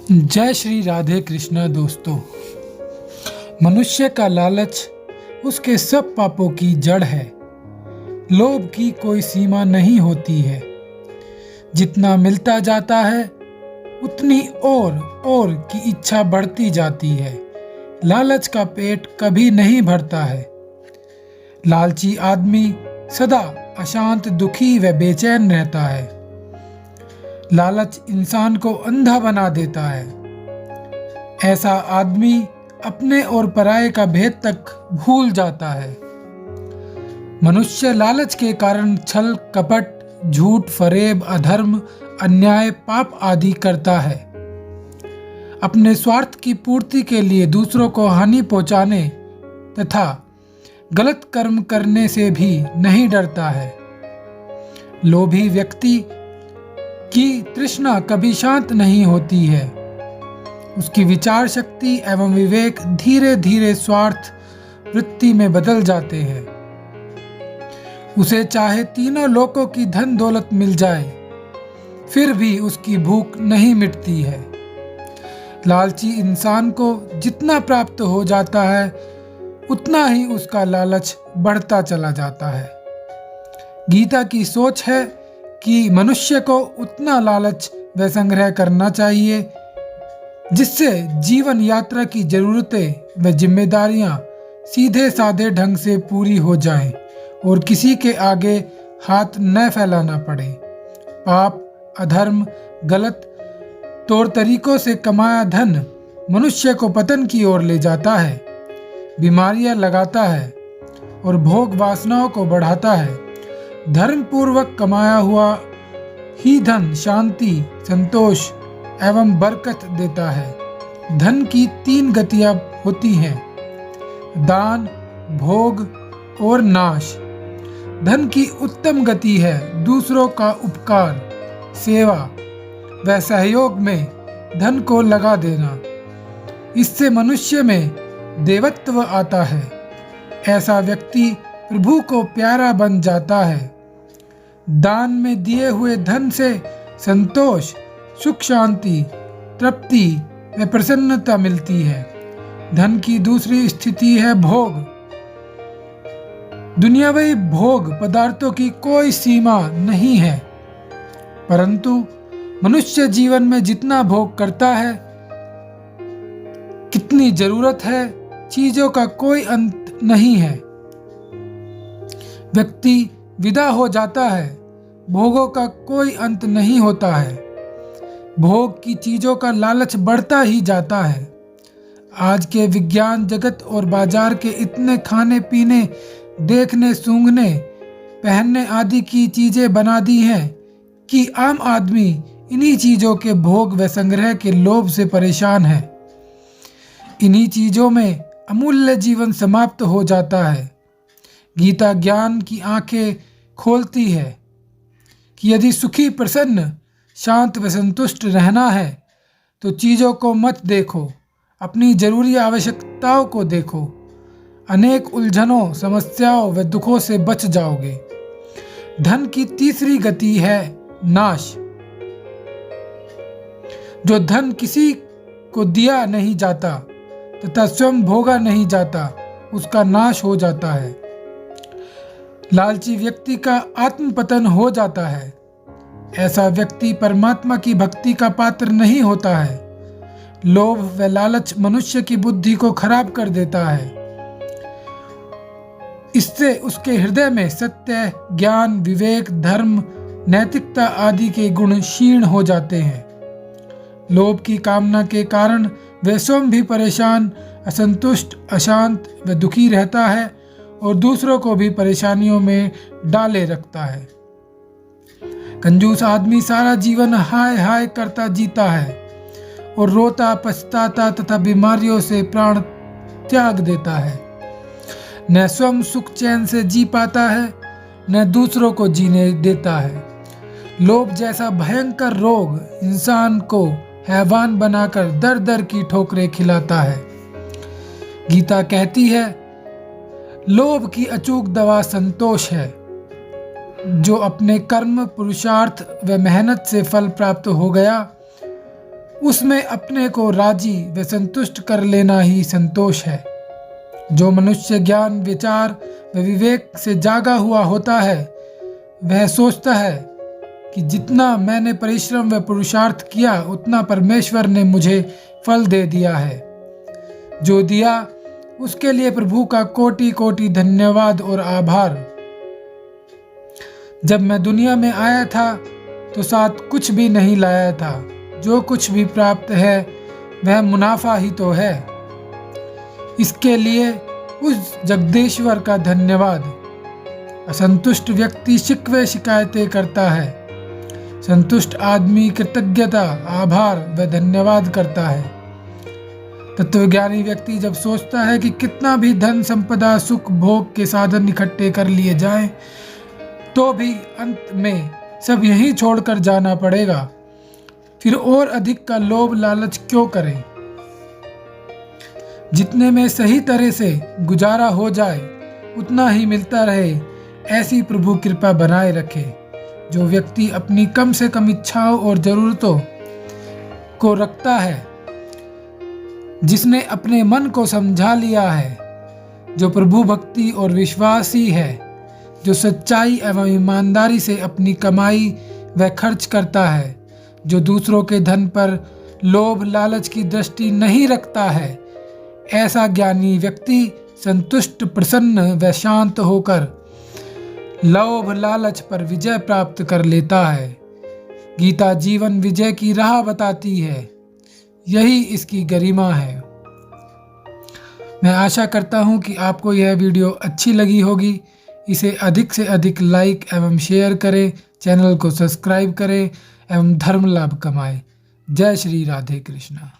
जय श्री राधे कृष्णा दोस्तों। मनुष्य का लालच उसके सब पापों की जड़ है। लोभ की कोई सीमा नहीं होती है। जितना मिलता जाता है उतनी और की इच्छा बढ़ती जाती है। लालच का पेट कभी नहीं भरता है। लालची आदमी सदा अशांत, दुखी व बेचैन रहता है। लालच इंसान को अंधा बना देता है। ऐसा आदमी अपने और पराये का भेद तक भूल जाता है। मनुष्य लालच के कारण छल, कपट, झूठ, फरेब, अधर्म, अन्याय, पाप आदि करता है। अपने स्वार्थ की पूर्ति के लिए दूसरों को हानि पहुंचाने तथा गलत कर्म करने से भी नहीं डरता है। लोभी व्यक्ति की तृष्णा कभी शांत नहीं होती है। उसकी विचार शक्ति एवं विवेक धीरे धीरे स्वार्थ वृत्ति में बदल जाते हैं। उसे चाहे तीनों लोकों की धन दौलत मिल जाए, फिर भी उसकी भूख नहीं मिटती है। लालची इंसान को जितना प्राप्त हो जाता है उतना ही उसका लालच बढ़ता चला जाता है। गीता की सोच है कि मनुष्य को उतना लालच व संग्रह करना चाहिए जिससे जीवन यात्रा की जरूरतें व जिम्मेदारियां सीधे साधे ढंग से पूरी हो जाएं और किसी के आगे हाथ न फैलाना पड़े। पाप, अधर्म, गलत तौर तरीकों से कमाया धन मनुष्य को पतन की ओर ले जाता है, बीमारियां लगाता है और भोग वासनाओं को बढ़ाता है। धर्म पूर्वक कमाया हुआ ही धन शांति, संतोष एवं बरकत देता है। धन की 3 गतियां होती हैं: दान, भोग और नाश। धन की उत्तम गति है दूसरों का उपकार, सेवा व सहयोग में धन को लगा देना। इससे मनुष्य में देवत्व आता है। ऐसा व्यक्ति प्रभु को प्यारा बन जाता है। दान में दिए हुए धन से संतोष, सुख, शांति, तृप्ति व प्रसन्नता मिलती है। धन की दूसरी स्थिति है भोग। दुनियावी भोग पदार्थों की कोई सीमा नहीं है, परंतु मनुष्य जीवन में जितना भोग करता है, कितनी जरूरत है, चीजों का कोई अंत नहीं है। व्यक्ति विदा हो जाता है, भोगों का कोई अंत नहीं होता है। भोग की चीजों का लालच बढ़ता ही जाता है। आज के विज्ञान जगत और बाजार के इतने खाने पीने, देखने, सूंघने, पहनने आदि की चीजें बना दी हैं कि आम आदमी इन्हीं चीजों के भोग व संग्रह के लोभ से परेशान है। इन्हीं चीजों में अमूल्य जीवन समाप्त हो जाता है। गीता ज्ञान की आंखें खोलती है कि यदि सुखी, प्रसन्न, शांत व संतुष्ट रहना है तो चीज़ों को मत देखो, अपनी जरूरी आवश्यकताओं को देखो। अनेक उलझनों, समस्याओं व दुखों से बच जाओगे। धन की तीसरी गति है नाश। जो धन किसी को दिया नहीं जाता तथा स्वयं भोगा नहीं जाता, उसका नाश हो जाता है। लालची व्यक्ति का आत्म पतन हो जाता है। ऐसा व्यक्ति परमात्मा की भक्ति का पात्र नहीं होता है। लोभ व लालच मनुष्य की बुद्धि को खराब कर देता है। इससे उसके हृदय में सत्य, ज्ञान, विवेक, धर्म, नैतिकता आदि के गुण क्षीण हो जाते हैं। लोभ की कामना के कारण वह स्वयं भी परेशान, असंतुष्ट, अशांत व दुखी रहता है और दूसरों को भी परेशानियों में डाले रखता है। कंजूस आदमी सारा जीवन हाय हाय करता जीता है और रोता, पछताता तथा बीमारियों से प्राण त्याग देता है। न स्वयं सुख चैन से जी पाता है, न दूसरों को जीने देता है। लोभ जैसा भयंकर रोग इंसान को हैवान बनाकर दर दर की ठोकरें खिलाता है। गीता कहती है, लोभ की अचूक दवा संतोष है। जो अपने कर्म, पुरुषार्थ व मेहनत से फल प्राप्त हो गया, उसमें अपने को राजी व संतुष्ट कर लेना ही संतोष है। जो मनुष्य ज्ञान, विचार व विवेक से जागा हुआ होता है, वह सोचता है कि जितना मैंने परिश्रम व पुरुषार्थ किया उतना परमेश्वर ने मुझे फल दे दिया है। जो दिया उसके लिए प्रभु का कोटि कोटि धन्यवाद और आभार। जब मैं दुनिया में आया था तो साथ कुछ भी नहीं लाया था। जो कुछ भी प्राप्त है वह मुनाफा ही तो है। इसके लिए उस जगदीश्वर का धन्यवाद। असंतुष्ट व्यक्ति शिकवे शिकायतें करता है, संतुष्ट आदमी कृतज्ञता, आभार व धन्यवाद करता है। तत्वज्ञानी व्यक्ति जब सोचता है कि कितना भी धन संपदा, सुख भोग के साधन इकट्ठे कर लिए जाएं, तो भी अंत में सब यहीं छोड़कर जाना पड़ेगा, फिर और अधिक का लोभ लालच क्यों करें। जितने में सही तरह से गुजारा हो जाए उतना ही मिलता रहे, ऐसी प्रभु कृपा बनाए रखे। जो व्यक्ति अपनी कम से कम इच्छाओं और जरूरतों को रखता है, जिसने अपने मन को समझा लिया है, जो प्रभु भक्ति और विश्वासी है, जो सच्चाई एवं ईमानदारी से अपनी कमाई व खर्च करता है, जो दूसरों के धन पर लोभ लालच की दृष्टि नहीं रखता है, ऐसा ज्ञानी व्यक्ति संतुष्ट, प्रसन्न व शांत होकर लोभ लालच पर विजय प्राप्त कर लेता है। गीता जीवन विजय की राह बताती है, यही इसकी गरिमा है। मैं आशा करता हूँ कि आपको यह वीडियो अच्छी लगी होगी। इसे अधिक से अधिक लाइक एवं शेयर करें, चैनल को सब्सक्राइब करें एवं धर्म लाभ कमाएं। जय श्री राधे कृष्णा।